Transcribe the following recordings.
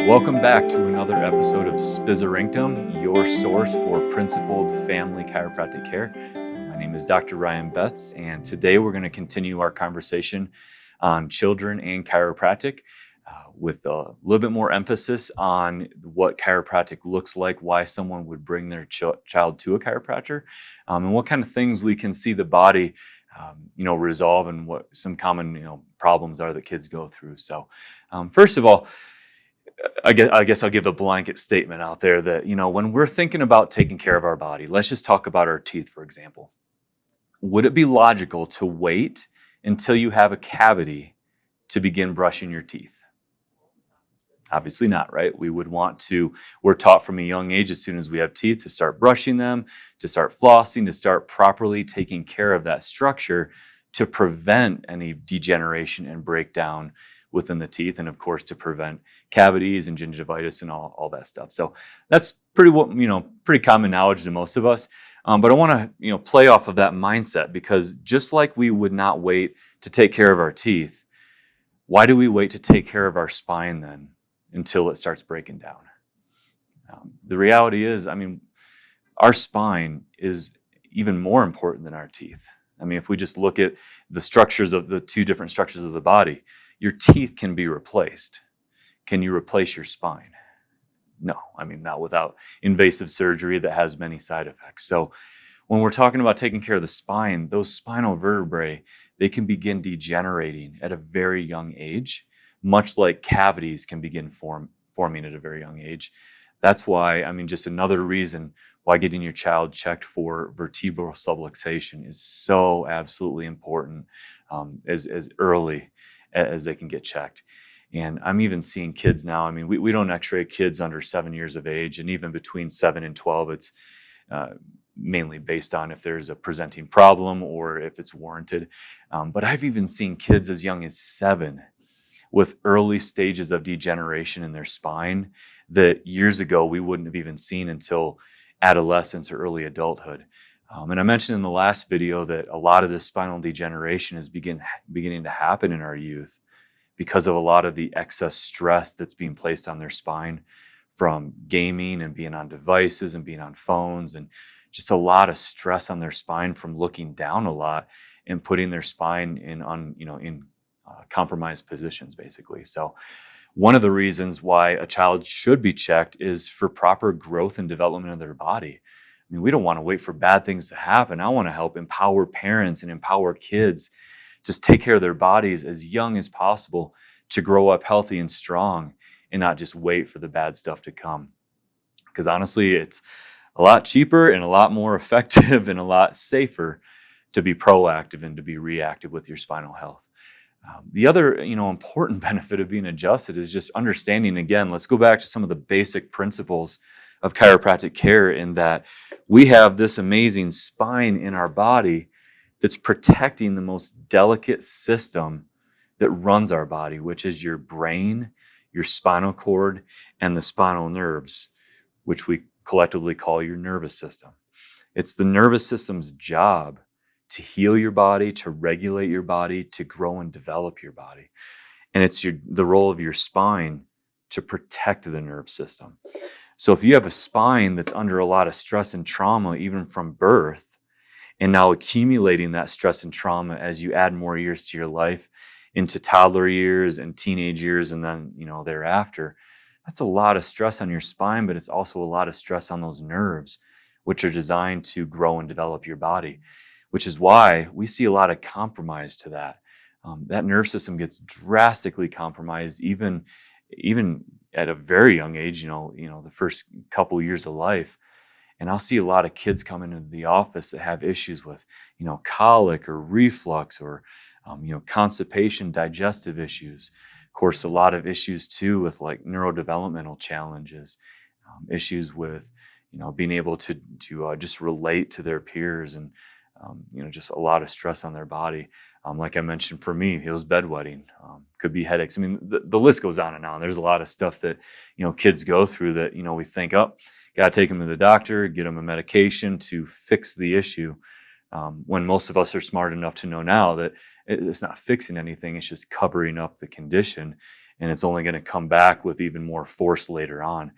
Welcome back to another episode of Spizz, your source for principled family chiropractic care. My name is Dr. Ryan Betts, and today we're going to continue our conversation on children and chiropractic with a little bit more emphasis on what chiropractic looks like, why someone would bring their child to a chiropractor, and what kind of things we can see the body resolve, and what some common problems are that kids go through. So first of all, I guess I'll give a blanket statement out there that, when we're thinking about taking care of our body, let's just talk about our teeth, for example. Would it be logical to wait until you have a cavity to begin brushing your teeth? Obviously not, right? We're taught from a young age, as soon as we have teeth, to start brushing them, to start flossing, to start properly taking care of that structure to prevent any degeneration and breakdown within the teeth, and of course to prevent cavities and gingivitis and all that stuff. So that's pretty common knowledge to most of us. But I want to play off of that mindset, because just like we would not wait to take care of our teeth, why do we wait to take care of our spine then until it starts breaking down? The reality is, our spine is even more important than our teeth. If we just look at the structures of the two different structures of the body, your teeth can be replaced. Can you replace your spine? No, not without invasive surgery that has many side effects. So when we're talking about taking care of the spine, those spinal vertebrae, they can begin degenerating at a very young age, much like cavities can begin forming at a very young age. That's why, just another reason why getting your child checked for vertebral subluxation is so absolutely important, as early as they can get checked. And I'm even seeing kids now. We don't x-ray kids under 7 years of age, and even between 7 and 12, it's mainly based on if there's a presenting problem or if it's warranted. But I've even seen kids as young as 7 with early stages of degeneration in their spine that years ago we wouldn't have even seen until adolescence or early adulthood. And I mentioned in the last video that a lot of this spinal degeneration is beginning to happen in our youth because of a lot of the excess stress that's being placed on their spine from gaming and being on devices and being on phones, and just a lot of stress on their spine from looking down a lot and putting their spine in compromised positions, basically. So one of the reasons why a child should be checked is for proper growth and development of their body. We don't want to wait for bad things to happen. I want to help empower parents and empower kids, just take care of their bodies as young as possible to grow up healthy and strong, and not just wait for the bad stuff to come. Because honestly, it's a lot cheaper and a lot more effective and a lot safer to be proactive and to be reactive with your spinal health. The other, important benefit of being adjusted is just understanding, again, let's go back to some of the basic principles of chiropractic care, in that we have this amazing spine in our body that's protecting the most delicate system that runs our body, which is your brain, your spinal cord, and the spinal nerves, which we collectively call your nervous system. It's the nervous system's job to heal your body, to regulate your body, to grow and develop your body. And it's the role of your spine to protect the nerve system. So if you have a spine that's under a lot of stress and trauma, even from birth, and now accumulating that stress and trauma as you add more years to your life into toddler years and teenage years, and then, thereafter, that's a lot of stress on your spine, but it's also a lot of stress on those nerves, which are designed to grow and develop your body, which is why we see a lot of compromise to that. That nerve system gets drastically compromised, even at a very young age, the first couple years of life. And I'll see a lot of kids come into the office that have issues with, colic or reflux or, constipation, digestive issues. Of course, a lot of issues too with like neurodevelopmental challenges, issues with, being able to just relate to their peers, and, just a lot of stress on their body. Like I mentioned, for me, it was bedwetting, could be headaches. The list goes on and on. There's a lot of stuff that, kids go through that, we think, got to take them to the doctor, get them a medication to fix the issue. when most of us are smart enough to know now that it's not fixing anything, it's just covering up the condition, and it's only going to come back with even more force later on.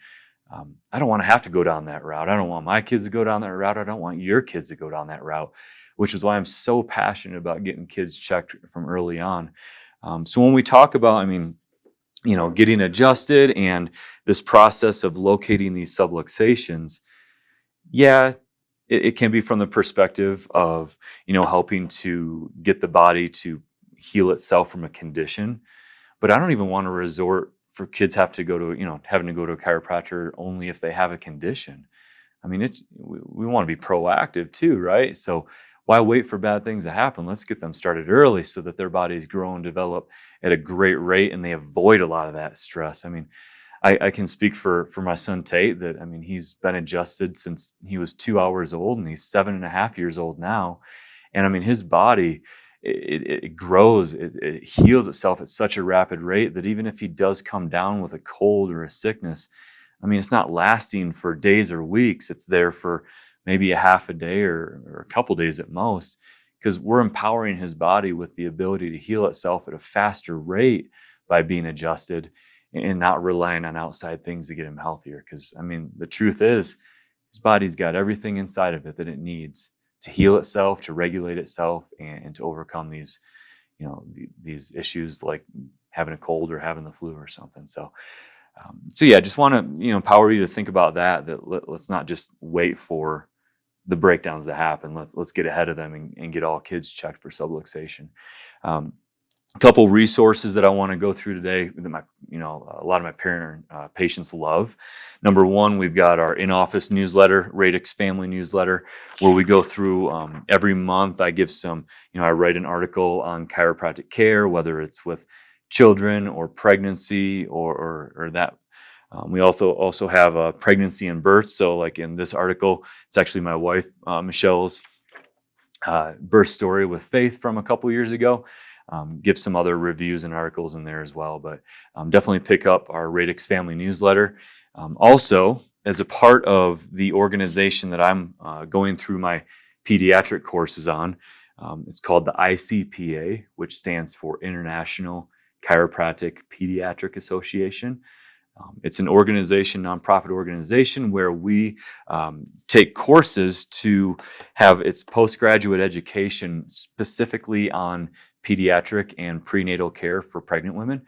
I don't want to have to go down that route. I don't want my kids to go down that route. I don't want your kids to go down that route, which is why I'm so passionate about getting kids checked from early on. So when we talk about, getting adjusted and this process of locating these subluxations, yeah, it can be from the perspective of, helping to get the body to heal itself from a condition. But I don't even want to resort for kids having to go to a chiropractor only if they have a condition. I mean, we want to be proactive too, right? So why wait for bad things to happen? Let's get them started early so that their bodies grow and develop at a great rate and they avoid a lot of that stress. I mean, I can speak for my son Tate that, he's been adjusted since he was 2 hours old and he's 7.5 years old now. And his body, it grows, it heals itself at such a rapid rate that even if he does come down with a cold or a sickness, it's not lasting for days or weeks. It's there for maybe a half a day or a couple days at most, because we're empowering his body with the ability to heal itself at a faster rate by being adjusted and not relying on outside things to get him healthier. Because, the truth is, his body's got everything inside of it that it needs to heal itself, to regulate itself, and to overcome these, these issues like having a cold or having the flu or something. So yeah, just want to, empower you to think about that let's not just wait for the breakdowns to happen. Let's get ahead of them and get all kids checked for subluxation. A couple resources that I want to go through today that a lot of my patients love. Number one, we've got our in-office newsletter, Radix Family Newsletter, where we go through every month. I give some, I write an article on chiropractic care, whether it's with children or pregnancy or that. We also have pregnancy and birth. So like in this article, it's actually my wife, Michelle's birth story with Faith from a couple years ago. Give some other reviews and articles in there as well, but definitely pick up our Radix Family Newsletter. Also, as a part of the organization that I'm going through my pediatric courses on, it's called the ICPA, which stands for International Chiropractic Pediatric Association. It's an organization, nonprofit organization, where we take courses to have its postgraduate education specifically on pediatric and prenatal care for pregnant women.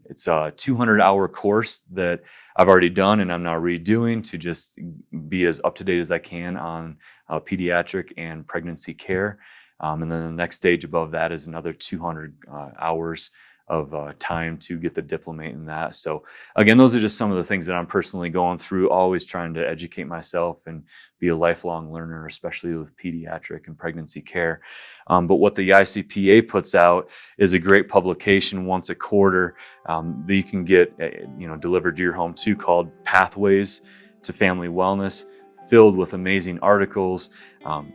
It's a 200-hour course that I've already done and I'm now redoing to just be as up-to-date as I can on pediatric and pregnancy care. And then the next stage above that is another 200 hours of time to get the diplomate in that. So again, those are just some of the things that I'm personally going through, always trying to educate myself and be a lifelong learner, especially with pediatric and pregnancy care. But what the ICPA puts out is a great publication once a quarter that you can get delivered to your home too, called Pathways to Family Wellness, filled with amazing articles.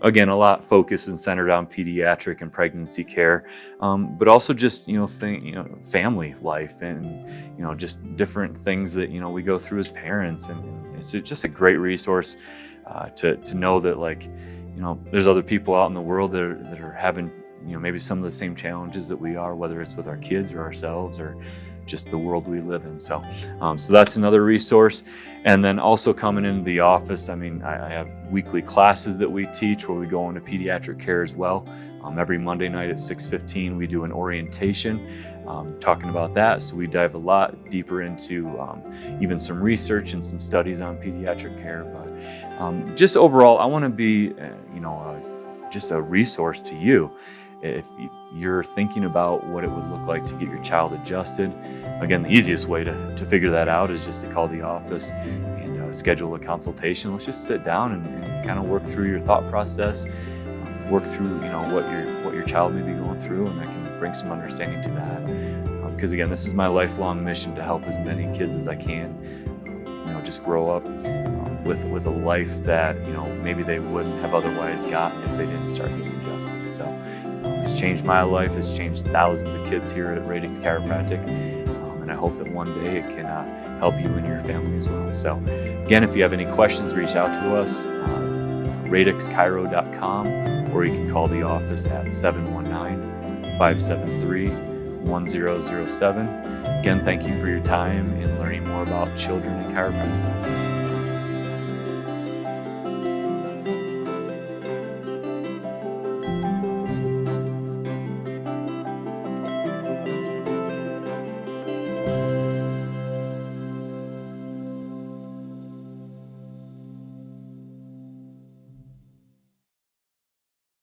Again, a lot focused and centered on pediatric and pregnancy care, but also just family life and just different things that we go through as parents. And it's just a great resource to know that there's other people out in the world that are having maybe some of the same challenges that we are, whether it's with our kids or ourselves or just the world we live in. So that's another resource. And then also coming into the office, I have weekly classes that we teach where we go into pediatric care as well. Every Monday night at 6:15, we do an orientation talking about that. So we dive a lot deeper into even some research and some studies on pediatric care. But just overall, I want to be, just a resource to you. If you're thinking about what it would look like to get your child adjusted, again, the easiest way to figure that out is just to call the office and schedule a consultation. Let's just sit down and kind of work through your thought process, work through what your child may be going through, and I can bring some understanding to that. Because again, this is my lifelong mission to help as many kids as I can, just grow up with a life that maybe they wouldn't have otherwise gotten if they didn't start getting adjusted. So it's changed my life. It's changed thousands of kids here at Radix Chiropractic, and I hope that one day it can help you and your family as well. So again, if you have any questions, reach out to us, radixchiro.com, or you can call the office at 719-573-1007. Again, thank you for your time and learning more about children and chiropractic.